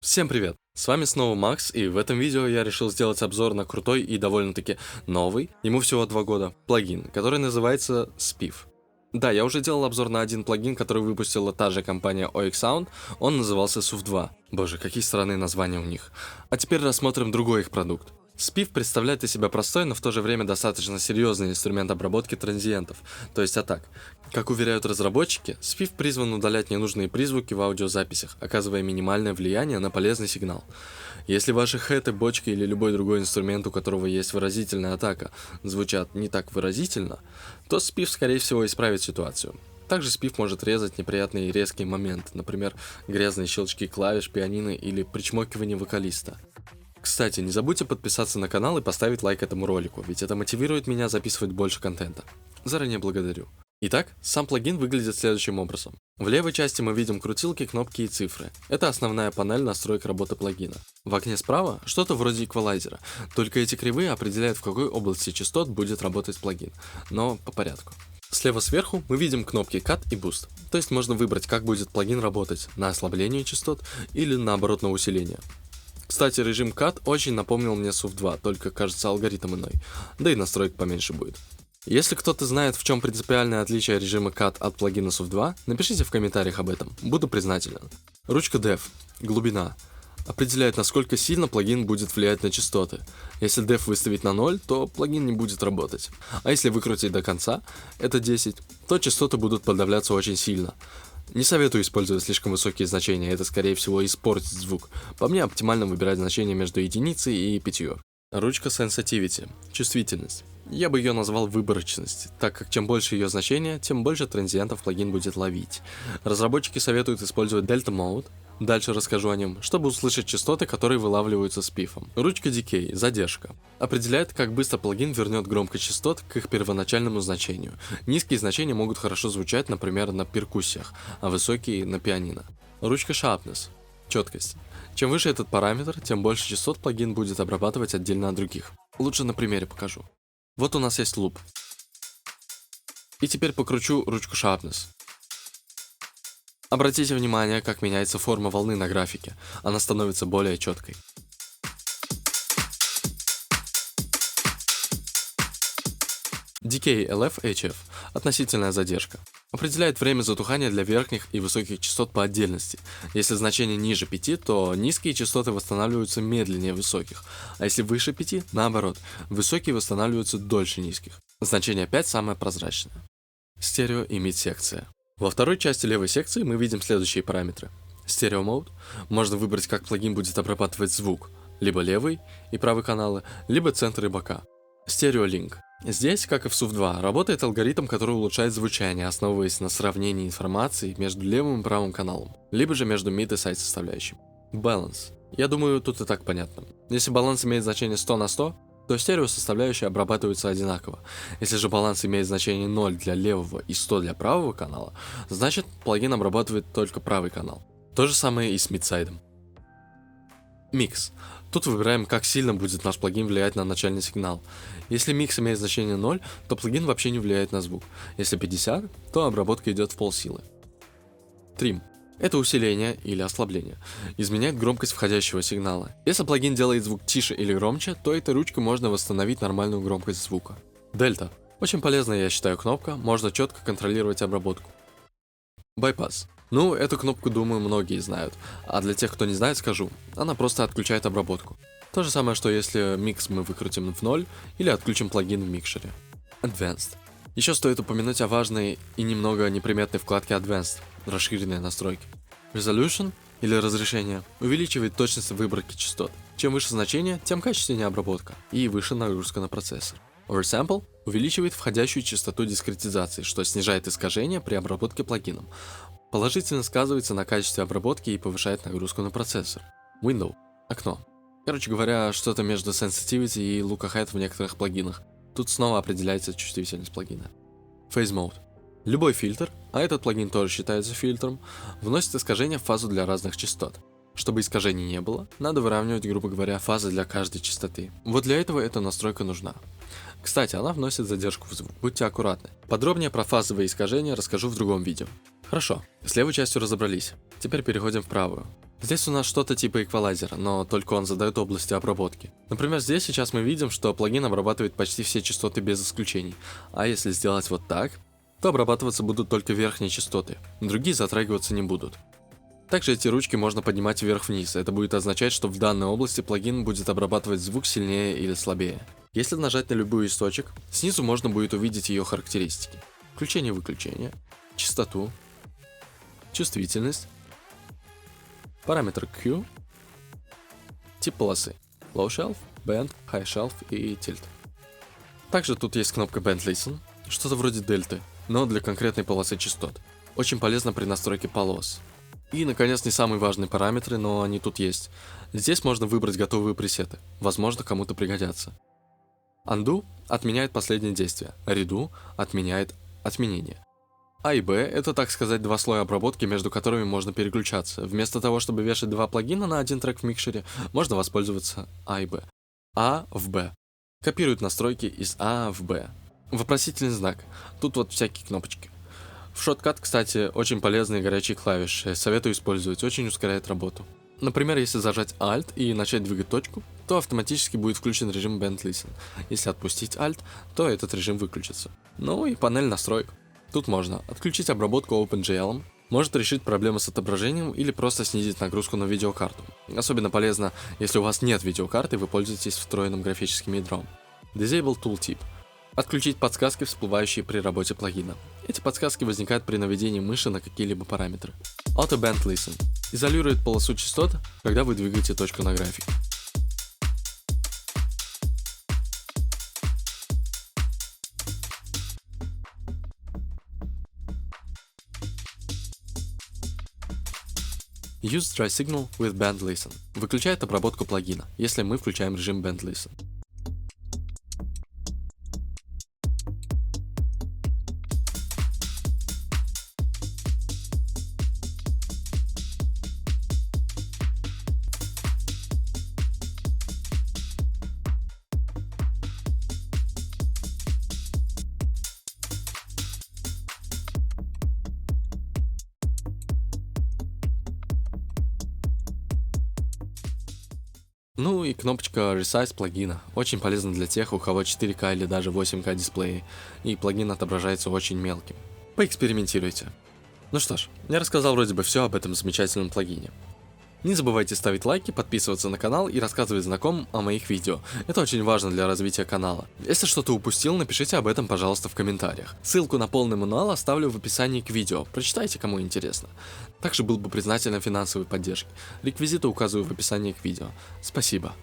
Всем привет! С вами снова Макс, и в этом видео я решил сделать обзор на крутой и довольно-таки новый, ему всего 2 года, плагин, который называется Spiff. Да, я уже делал обзор на один плагин, который выпустила та же компания OX Sound, он назывался SUF 2. Боже, какие странные названия у них. А теперь рассмотрим другой их продукт. Spiff представляет из себя простой, но в то же время достаточно серьезный инструмент обработки транзиентов, то есть атак. Как уверяют разработчики, Spiff призван удалять ненужные призвуки в аудиозаписях, оказывая минимальное влияние на полезный сигнал. Если ваши хэты, бочки или любой другой инструмент, у которого есть выразительная атака, звучат не так выразительно, то Spiff скорее всего исправит ситуацию. Также Spiff может резать неприятные и резкие моменты, например, грязные щелчки клавиш, пианино или причмокивание вокалиста. Кстати, не забудьте подписаться на канал и поставить лайк этому ролику, ведь это мотивирует меня записывать больше контента. Заранее благодарю. Итак, сам плагин выглядит следующим образом. В левой части мы видим крутилки, кнопки и цифры. Это основная панель настроек работы плагина. В окне справа что-то вроде эквалайзера, только эти кривые определяют, в какой области частот будет работать плагин. Но по порядку. Слева сверху мы видим кнопки Cut и Boost, то есть можно выбрать, как будет плагин работать, на ослабление частот или наоборот на усиление. Кстати, режим Cut очень напомнил мне SUF 2, только кажется алгоритм иной, да и настроек поменьше будет. Если кто-то знает, в чем принципиальное отличие режима Cut от плагина SUF 2, напишите в комментариях об этом, буду признателен. Ручка Def, глубина, определяет, насколько сильно плагин будет влиять на частоты. Если Def выставить на 0, то плагин не будет работать. А если выкрутить до конца, это 10, то частоты будут подавляться очень сильно. Не советую использовать слишком высокие значения, это скорее всего испортит звук. По мне оптимально выбирать значение между единицей и 5. Ручка Sensitivity, чувствительность. Я бы ее назвал выборочность, так как чем больше ее значение, тем больше транзиентов плагин будет ловить. Разработчики советуют использовать Delta Mode, дальше расскажу о нем, чтобы услышать частоты, которые вылавливаются Spiff. Ручка Decay, задержка. Определяет, как быстро плагин вернет громкость частот к их первоначальному значению. Низкие значения могут хорошо звучать, например, на перкуссиях, а высокие на пианино. Ручка Sharpness, четкость. Чем выше этот параметр, тем больше частот плагин будет обрабатывать отдельно от других. Лучше на примере покажу. Вот у нас есть луп. И теперь покручу ручку Sharpness. Обратите внимание, как меняется форма волны на графике. Она становится более четкой. Decay LF-HF – относительная задержка. Определяет время затухания для верхних и высоких частот по отдельности. Если значение ниже 5, то низкие частоты восстанавливаются медленнее высоких, а если выше 5, наоборот, высокие восстанавливаются дольше низких. Значение 5 самое прозрачное. Стерео и мид-секция. Во второй части левой секции мы видим следующие параметры. Стерео Mode. Можно выбрать, как плагин будет обрабатывать звук. Либо левый и правый каналы, либо центр и бока. Стерео Link. Здесь, как и в SUF 2, работает алгоритм, который улучшает звучание, основываясь на сравнении информации между левым и правым каналом, либо же между mid и side составляющим. Balance. Я думаю, тут и так понятно. Если баланс имеет значение 100 на 100, то стерео составляющие обрабатываются одинаково. Если же баланс имеет значение 0 для левого и 100 для правого канала, значит плагин обрабатывает только правый канал. То же самое и с мидсайдом. Микс. Тут выбираем, как сильно будет наш плагин влиять на начальный сигнал. Если микс имеет значение 0, то плагин вообще не влияет на звук. Если 50, то обработка идет в полсилы. Трим. Это усиление или ослабление. Изменяет громкость входящего сигнала. Если плагин делает звук тише или громче, то этой ручкой можно восстановить нормальную громкость звука. Дельта. Очень полезная, я считаю, кнопка, можно четко контролировать обработку. Bypass. Ну, эту кнопку, думаю, многие знают. А для тех, кто не знает, скажу. Она просто отключает обработку. То же самое, что если микс мы выкрутим в 0 или отключим плагин в микшере. Advanced. Еще стоит упомянуть о важной и немного неприметной вкладке Advanced, расширенные настройки. Resolution, или разрешение, увеличивает точность выборки частот. Чем выше значение, тем качественнее обработка и выше нагрузка на процессор. Oversample увеличивает входящую частоту дискретизации, что снижает искажения при обработке плагином. Положительно сказывается на качестве обработки и повышает нагрузку на процессор. Window – окно. Короче говоря, что-то между Sensitivity и Look Ahead в некоторых плагинах. Тут снова определяется чувствительность плагина. Phase Mode. Любой фильтр, а этот плагин тоже считается фильтром, вносит искажения в фазу для разных частот. Чтобы искажений не было, надо выравнивать, грубо говоря, фазы для каждой частоты. Вот для этого эта настройка нужна. Кстати, она вносит задержку в звук, будьте аккуратны. Подробнее про фазовые искажения расскажу в другом видео. Хорошо, с левой частью разобрались. Теперь переходим в правую. Здесь у нас что-то типа эквалайзера, но только он задает области обработки. Например, здесь сейчас мы видим, что плагин обрабатывает почти все частоты без исключений. А если сделать вот так, то обрабатываться будут только верхние частоты, другие затрагиваться не будут. Также эти ручки можно поднимать вверх-вниз, это будет означать, что в данной области плагин будет обрабатывать звук сильнее или слабее. Если нажать на любой источник, снизу можно будет увидеть ее характеристики. Включение-выключение, частоту, чувствительность, параметр Q, тип полосы, Low Shelf, Band, High Shelf и Tilt. Также тут есть кнопка Band Listen, что-то вроде дельты, но для конкретной полосы частот. Очень полезно при настройке полос. И, наконец, не самые важные параметры, но они тут есть. Здесь можно выбрать готовые пресеты, возможно, кому-то пригодятся. Undo отменяет последнее действие, Redo отменяет отменение. А и Б — это, так сказать, два слоя обработки, между которыми можно переключаться. Вместо того, чтобы вешать два плагина на один трек в микшере, можно воспользоваться А и Б. А в Б. Копирует настройки из А в Б. Вопросительный знак. Тут вот всякие кнопочки. В Shotcut, кстати, очень полезные горячие клавиши, советую использовать, очень ускоряет работу. Например, если зажать Alt и начать двигать точку, то автоматически будет включен режим Band Listen. Если отпустить Alt, то этот режим выключится. Ну и панель настроек. Тут можно отключить обработку OpenGL, может решить проблемы с отображением или просто снизить нагрузку на видеокарту. Особенно полезно, если у вас нет видеокарты и вы пользуетесь встроенным графическим ядром. Disable Tooltip. Отключить подсказки, всплывающие при работе плагина. Эти подсказки возникают при наведении мыши на какие-либо параметры. Auto Band Listen. Изолирует полосу частот, когда вы двигаете точку на графике. Use Dry Signal with Band Listen. Выключает обработку плагина, если мы включаем режим Band Listen. Ну и кнопочка Resize плагина. Очень полезна для тех, у кого 4К или даже 8К дисплеи, и плагин отображается очень мелким. Поэкспериментируйте. Ну что ж, я рассказал вроде бы все об этом замечательном плагине. Не забывайте ставить лайки, подписываться на канал и рассказывать знакомым о моих видео. Это очень важно для развития канала. Если что-то упустил, напишите об этом, пожалуйста, в комментариях. Ссылку на полный мануал оставлю в описании к видео. Прочитайте, кому интересно. Также был бы признателен финансовой поддержке. Реквизиты указываю в описании к видео. Спасибо.